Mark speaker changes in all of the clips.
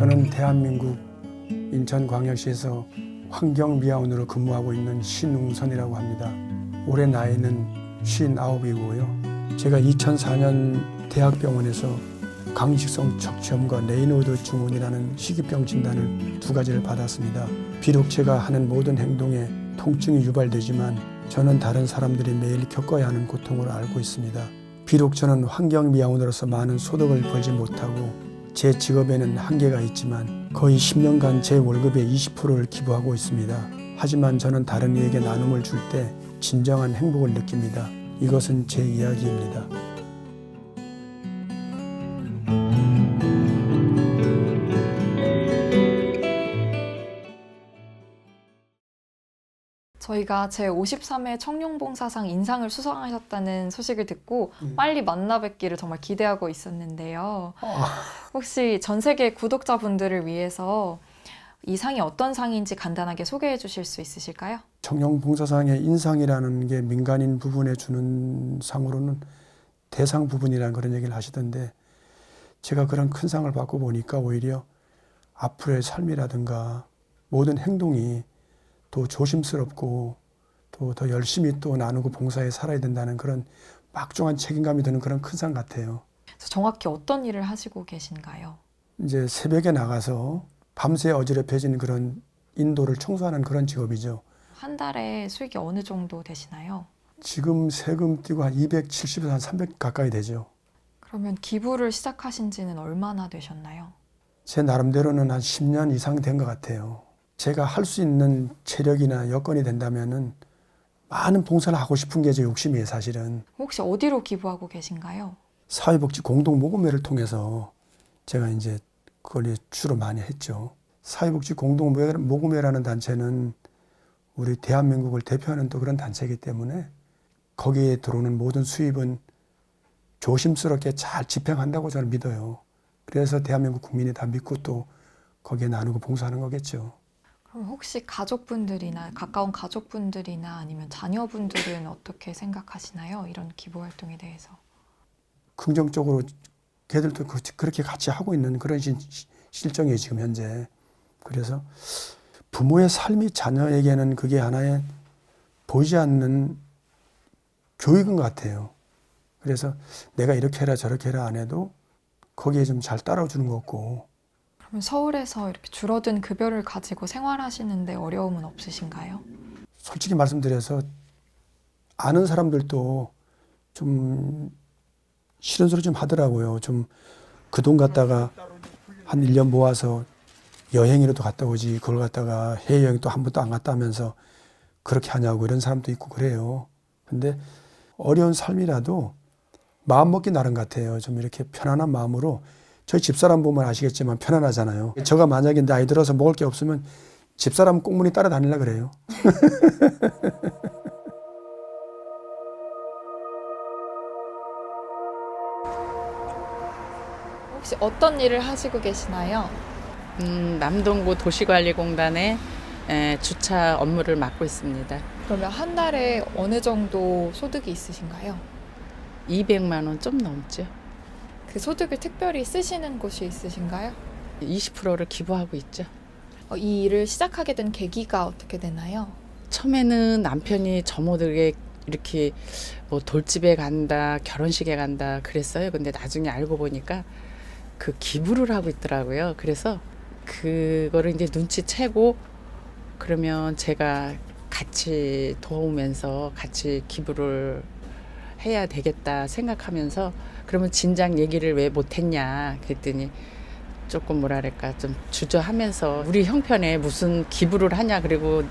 Speaker 1: 저는 대한민국 인천광역시에서 환경미화원으로 근무하고 있는 신웅선이라고 합니다. 올해 나이는 59이고요. 제가 2004년 대학병원에서 강직성 척추염과 레이노드 증후군이라는 희귀병 진단을 2가지를 받았습니다. 비록 제가 하는 모든 행동에 통증이 유발되지만 저는 다른 사람들이 매일 겪어야 하는 고통을 알고 있습니다. 비록 저는 환경미화원으로서 많은 소득을 벌지 못하고 제 직업에는 한계가 있지만 거의 10년간 제 월급의 20%를 기부하고 있습니다. 하지만 저는 다른 이에게 나눔을 줄 때 진정한 행복을 느낍니다. 이것은 제 이야기입니다.
Speaker 2: 저희가 제53회 청룡봉사상 인상을 수상하셨다는 소식을 듣고 빨리 만나 뵙기를 정말 기대하고 있었는데요. 혹시 전 세계 구독자분들을 위해서 이 상이 어떤 상인지 간단하게 소개해 주실 수 있으실까요?
Speaker 1: 청룡봉사상의 인상이라는 게 민간인 부분에 주는 상으로는 대상 부분이라는 그런 얘기를 하시던데 제가 그런 큰 상을 받고 보니까 오히려 앞으로의 삶이라든가 모든 행동이 더 조심스럽고 또 더 열심히 또 나누고 봉사에 살아야 된다는 그런 막중한 책임감이 드는 그런 큰 상 같아요.
Speaker 2: 그래서 정확히 어떤 일을 하시고 계신가요?
Speaker 1: 이제 새벽에 나가서 밤새 어지럽혀진 그런 인도를 청소하는 그런 직업이죠.
Speaker 2: 한 달에 수익이 어느 정도 되시나요?
Speaker 1: 지금 세금 떼고 한 270에서 한 300 가까이 되죠.
Speaker 2: 그러면 기부를 시작하신 지는 얼마나 되셨나요?
Speaker 1: 제 나름대로는 한 10년 이상 된 것 같아요. 제가 할 수 있는 체력이나 여건이 된다면은 많은 봉사를 하고 싶은 게 제 욕심이에요, 사실은.
Speaker 2: 혹시 어디로 기부하고 계신가요?
Speaker 1: 사회복지 공동모금회를 통해서 제가 이제 그걸 주로 많이 했죠. 사회복지 공동모금회라는 단체는 우리 대한민국을 대표하는 또 그런 단체이기 때문에 거기에 들어오는 모든 수입은 조심스럽게 잘 집행한다고 저는 믿어요. 그래서 대한민국 국민이 다 믿고 또 거기에 나누고 봉사하는 거겠죠.
Speaker 2: 그럼 혹시 가족분들이나 가까운 가족분들이나 아니면 자녀분들은 어떻게 생각하시나요? 이런 기부 활동에 대해서.
Speaker 1: 긍정적으로 걔들도 그렇게 같이 하고 있는 그런 실정이에요, 지금 현재. 그래서 부모의 삶이 자녀에게는 그게 하나의 보이지 않는 교육인 것 같아요. 그래서 내가 이렇게 해라 저렇게 해라 안 해도 거기에 좀 잘 따라주는 것 같고.
Speaker 2: 그러면 서울에서 이렇게 줄어든 급여를 가지고 생활하시는데 어려움은 없으신가요?
Speaker 1: 솔직히 말씀드려서 아는 사람들도 좀 싫은 소리 좀 하더라고요. 좀 그 돈 갖다가 한 1년 모아서 여행이라도 갔다 오지 그걸 갖다가 해외여행 또 한 번도 안 갔다 하면서 그렇게 하냐고 이런 사람도 있고 그래요. 근데 어려운 삶이라도 마음먹기 나름 같아요. 좀 이렇게 편안한 마음으로 저희 집사람 보면 아시겠지만 편안하잖아요. 제가 만약에 나이 들어서 먹을 게 없으면 집사람 꽁무니 따라다니려 그래요.
Speaker 2: 혹시 어떤 일을 하시고 계시나요?
Speaker 3: 남동구 도시관리공단의 주차 업무를 맡고 있습니다.
Speaker 2: 그러면 한 달에 어느 정도 소득이 있으신가요?
Speaker 3: 200만 원 좀 넘죠.
Speaker 2: 그 소득을 특별히 쓰시는 곳이 있으신가요?
Speaker 3: 20%를 기부하고 있죠.
Speaker 2: 이 일을 시작하게 된 계기가 어떻게 되나요?
Speaker 3: 처음에는 남편이 저 모르게 이렇게 뭐 돌집에 간다, 결혼식에 간다 그랬어요. 근데 나중에 알고 보니까 그 기부를 하고 있더라고요. 그래서 그거를 이제 눈치채고 그러면 제가 같이 도우면서 같이 기부를 해야 되겠다 생각하면서 그러면 진작 얘기를 왜 못했냐 그랬더니 조금 뭐랄까 좀 주저하면서 우리 형편에 무슨 기부를 하냐 그리고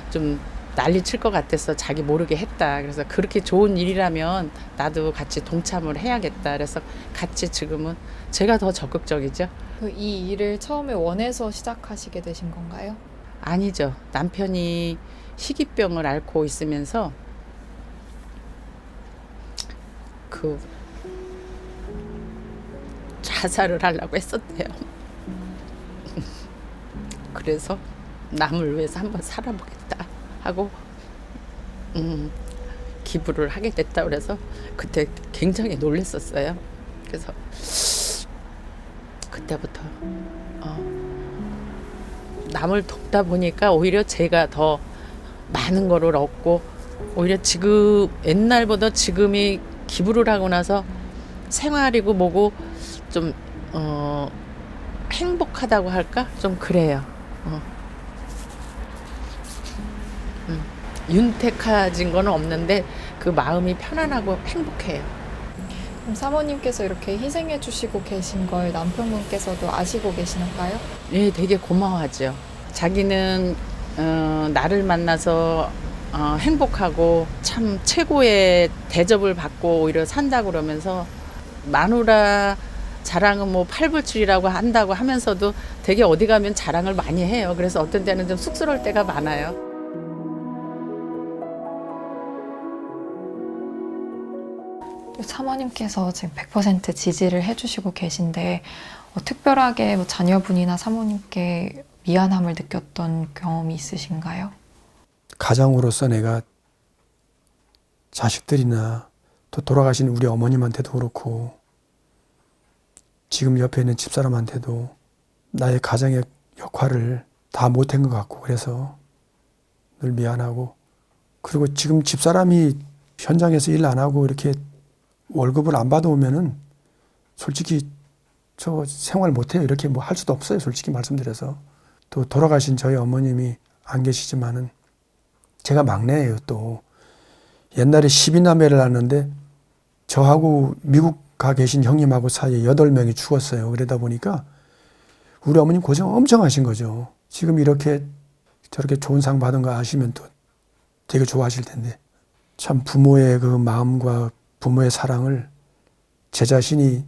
Speaker 3: 좀 난리 칠 것 같아서 자기 모르게 했다. 그래서 그렇게 좋은 일이라면 나도 같이 동참을 해야겠다. 그래서 같이 지금은 제가 더 적극적이죠.
Speaker 2: 이 일을 처음에 원해서 시작하시게 되신 건가요?
Speaker 3: 아니죠. 남편이 희귀병을 앓고 있으면서 그 자살을 하려고 했었대요. 그래서 남을 위해서 한번 살아보겠다 하고 기부를 하게 됐다 그래서 그때 굉장히 놀랐었어요. 그래서 그때부터 남을 돕다 보니까 오히려 제가 더 많은 거를 얻고 오히려 지금 옛날보다 지금이 기부를 하고 나서 생활이고 뭐고 좀 행복하다고 할까? 좀 그래요. 윤택해진 건 없는데 그 마음이 편안하고 행복해요.
Speaker 2: 그럼 사모님께서 이렇게 희생해 주시고 계신 걸 남편분께서도 아시고 계시나요?
Speaker 3: 예, 되게 고마워하죠. 자기는 나를 만나서 행복하고 참 최고의 대접을 받고 오히려 산다고 그러면서 마누라 자랑은 뭐 팔불출이라고 한다고 하면서도 되게 어디 가면 자랑을 많이 해요. 그래서 어떤 때는 좀 쑥스러울 때가 많아요.
Speaker 2: 사모님께서 지금 100% 지지를 해주시고 계신데 특별하게 뭐 자녀분이나 사모님께 미안함을 느꼈던 경험이 있으신가요?
Speaker 1: 가장으로서 내가 자식들이나 또 돌아가신 우리 어머님한테도 그렇고 지금 옆에 있는 집사람한테도 나의 가장의 역할을 다 못한 것 같고 그래서 늘 미안하고 그리고 지금 집사람이 현장에서 일 안 하고 이렇게 월급을 안 받아오면은 솔직히 저 생활 못해요. 이렇게 뭐 할 수도 없어요. 솔직히 말씀드려서. 또 돌아가신 저희 어머님이 안 계시지만은 제가 막내예요. 또 옛날에 12남매를 낳았는데 저하고 미국 가 계신 형님하고 사이에 8명이 죽었어요. 그러다 보니까 우리 어머님 고생 엄청 하신 거죠. 지금 이렇게 저렇게 좋은 상 받은 거 아시면 또 되게 좋아하실 텐데 참 부모의 그 마음과 부모의 사랑을 제 자신이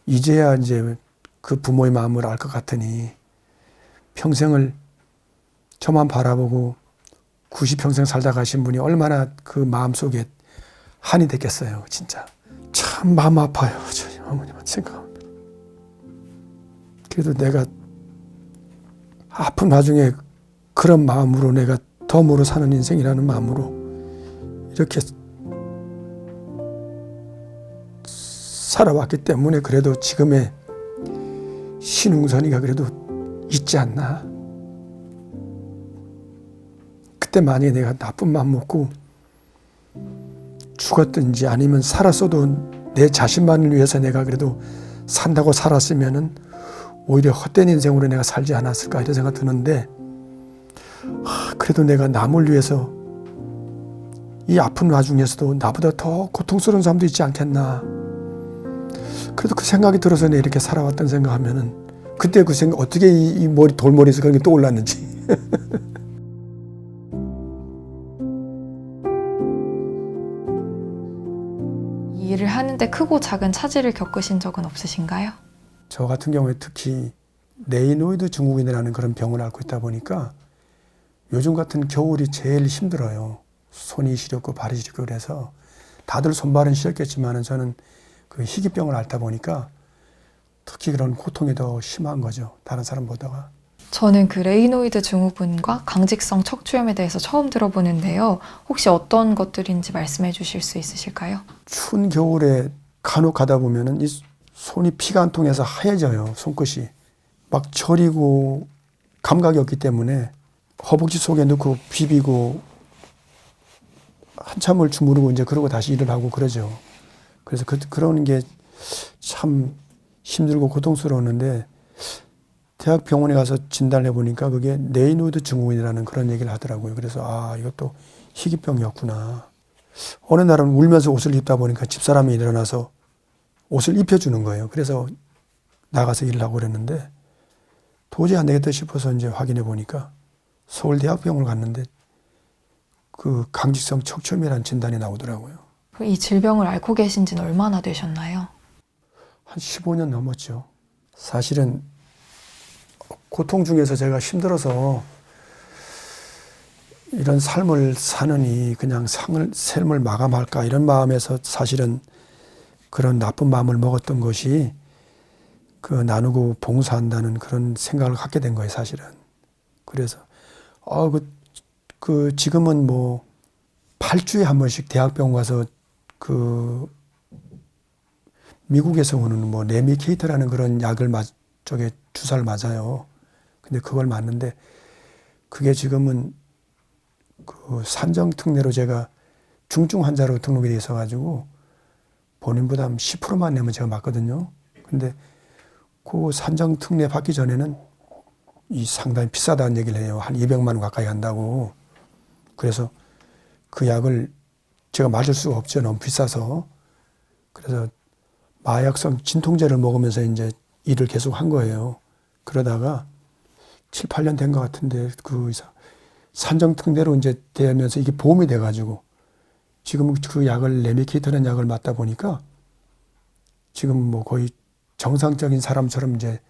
Speaker 1: 이제야 이제 그 부모의 마음을 알 것 같으니 평생을 저만 바라보고 90평생 살다 가신 분이 얼마나 그 마음속에 한이 됐겠어요. 진짜 참 마음 아파요. 저희 어머님한테 생각하면. 그래도 내가 아픈 와중에 그런 마음으로 내가 덤으로 사는 인생이라는 마음으로 이렇게 살아왔기 때문에 그래도 지금의 신웅선이가 그래도 있지 않나. 그때 만약에 내가 나쁜 마음 먹고 죽었든지 아니면 살았어도 내 자신만을 위해서 내가 그래도 산다고 살았으면은 오히려 헛된 인생으로 내가 살지 않았을까 이런 생각 드는데 그래도 내가 남을 위해서 이 아픈 와중에서도 나보다 더 고통스러운 사람도 있지 않겠나. 그래도 그 생각이 들어서 내가 이렇게 살아왔던 생각하면은 그때 그 생각 어떻게 이 머리 돌머리에서 그런 게 떠올랐는지.
Speaker 2: 이 일을 하는데 크고 작은 차질을 겪으신 적은 없으신가요?
Speaker 1: 저 같은 경우에 특히 레이노이드 증후군이라는 그런 병을 앓고 있다 보니까 요즘 같은 겨울이 제일 힘들어요. 손이 시렵고 발이 시렵고 그래서 다들 손발은 시렵겠지만 저는 그 희귀병을 앓다 보니까 특히 그런 고통이 더 심한 거죠. 다른 사람보다가.
Speaker 2: 저는 그 레이노이드 증후군과 강직성 척추염에 대해서 처음 들어보는데요. 혹시 어떤 것들인지 말씀해 주실 수 있으실까요?
Speaker 1: 추운 겨울에 간혹 가다 보면은 이 손이 피가 안 통해서 하얘져요. 손끝이. 막 저리고 감각이 없기 때문에 허벅지 속에 넣고 비비고 한참을 주무르고 이제 그러고 다시 일을 하고 그러죠. 그래서 그런 게 참 힘들고 고통스러웠는데 대학병원에 가서 진단해 보니까 그게 레이노이드 증후군이라는 그런 얘기를 하더라고요. 그래서 이것도 희귀병이었구나. 어느 날은 울면서 옷을 입다 보니까 집사람이 일어나서 옷을 입혀주는 거예요. 그래서 나가서 일을 하고 그랬는데 도저히 안 되겠다 싶어서 이제 확인해 보니까 서울대학병원을 갔는데 그 강직성 척추염이라는 진단이 나오더라고요.
Speaker 2: 이 질병을 앓고 계신 지는 얼마나 되셨나요?
Speaker 1: 한 15년 넘었죠. 사실은 고통 중에서 제가 힘들어서 이런 삶을 사느니 그냥 삶을 마감할까 이런 마음에서 사실은 그런 나쁜 마음을 먹었던 것이 그 나누고 봉사한다는 그런 생각을 갖게 된 거예요, 사실은. 그래서 지금은 뭐 8주에 한 번씩 대학병원 가서 그 미국에서 오는 뭐 레미케이터라는 그런 약을 쪽에 주사를 맞아요. 근데 그걸 맞는데 그게 지금은 그 산정특례로 제가 중증 환자로 등록이 돼 있어가지고 본인 부담 10%만 내면 제가 맞거든요. 근데 그 산정특례 받기 전에는 이 상당히 비싸다는 얘기를 해요. 한 200만 원 가까이 한다고. 그래서 그 약을 제가 맞을 수가 없죠. 너무 비싸서. 그래서 마약성 진통제를 먹으면서 이제 일을 계속 한 거예요. 그러다가 7, 8년 된 것 같은데 그 산정특례로 이제 되면서 이게 보험이 돼가지고 지금 그 약을 레미케이터라는 약을 맞다 보니까 지금 뭐 거의 정상적인 사람처럼 이제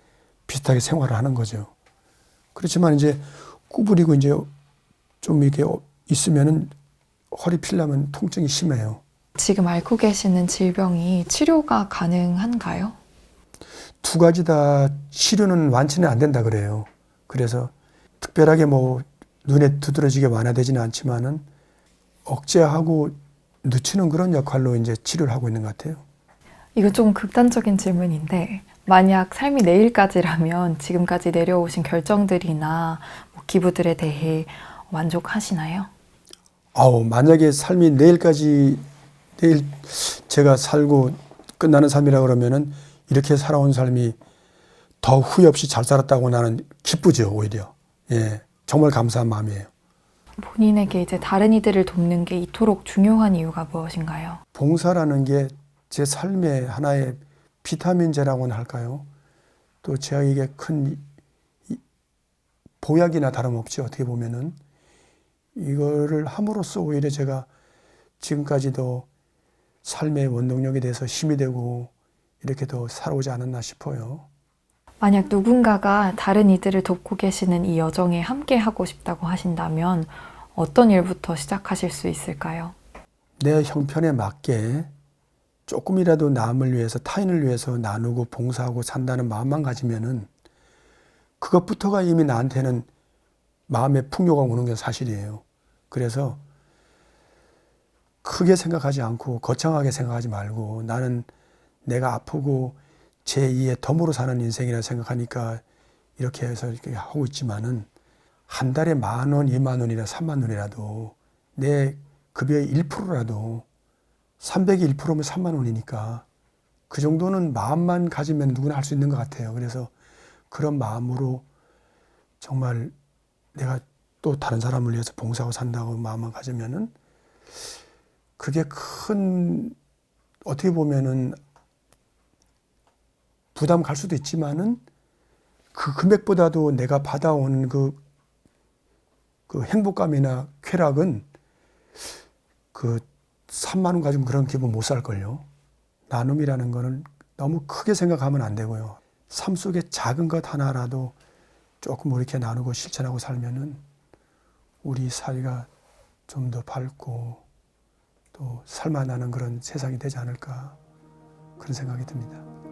Speaker 1: 비슷하게 생활을 하는 거죠. 그렇지만 이제 구부리고 이제 좀 이렇게 있으면은 허리 필라면 통증이 심해요.
Speaker 2: 지금 앓고 계시는 질병이 치료가 가능한가요?
Speaker 1: 두 가지 다 치료는 완치는 안 된다 그래요. 그래서 특별하게 뭐 눈에 두드러지게 완화되지는 않지만은 억제하고 늦추는 그런 역할로 이제 치료를 하고 있는 것 같아요.
Speaker 2: 이거 좀 극단적인 질문인데 만약 삶이 내일까지라면 지금까지 내려오신 결정들이나 뭐 기부들에 대해 만족하시나요?
Speaker 1: 만약에 삶이 내일 제가 살고 끝나는 삶이라 그러면은 이렇게 살아온 삶이 더 후회 없이 잘 살았다고 나는 기쁘죠, 오히려. 예, 정말 감사한 마음이에요.
Speaker 2: 본인에게 이제 다른 이들을 돕는 게 이토록 중요한 이유가 무엇인가요?
Speaker 1: 봉사라는 게 제 삶의 하나의 비타민제라고나 할까요? 또 제에게 큰 보약이나 다름없지, 어떻게 보면은. 이거를 함으로써 오히려 제가 지금까지도 삶의 원동력에 대해서 힘이 되고 이렇게 더 살아오지 않았나 싶어요.
Speaker 2: 만약 누군가가 다른 이들을 돕고 계시는 이 여정에 함께 하고 싶다고 하신다면 어떤 일부터 시작하실 수 있을까요?
Speaker 1: 내 형편에 맞게 조금이라도 남을 위해서, 타인을 위해서 나누고 봉사하고 산다는 마음만 가지면은 그것부터가 이미 나한테는 마음의 풍요가 오는 게 사실이에요. 그래서 크게 생각하지 않고 거창하게 생각하지 말고 나는 내가 아프고 제2의 덤으로 사는 인생이라 생각하니까 이렇게 해서 이렇게 하고 있지만은 한 달에 10,000원, 20,000원이나 30,000원이라도 내 급여의 1%라도 300이 1%면 30,000원이니까 그 정도는 마음만 가지면 누구나 할 수 있는 것 같아요. 그래서 그런 마음으로 정말 내가 또 다른 사람을 위해서 봉사하고 산다고 마음만 가지면은 그게 큰, 어떻게 보면은 부담 갈 수도 있지만은 그 금액보다도 내가 받아온 그 행복감이나 쾌락은 그 30,000원 가지고 그런 기분 못 살걸요. 나눔이라는 거는 너무 크게 생각하면 안 되고요. 삶 속에 작은 것 하나라도 조금 이렇게 나누고 실천하고 살면은 우리 사회가 좀 더 밝고 또 살만하는 그런 세상이 되지 않을까 그런 생각이 듭니다.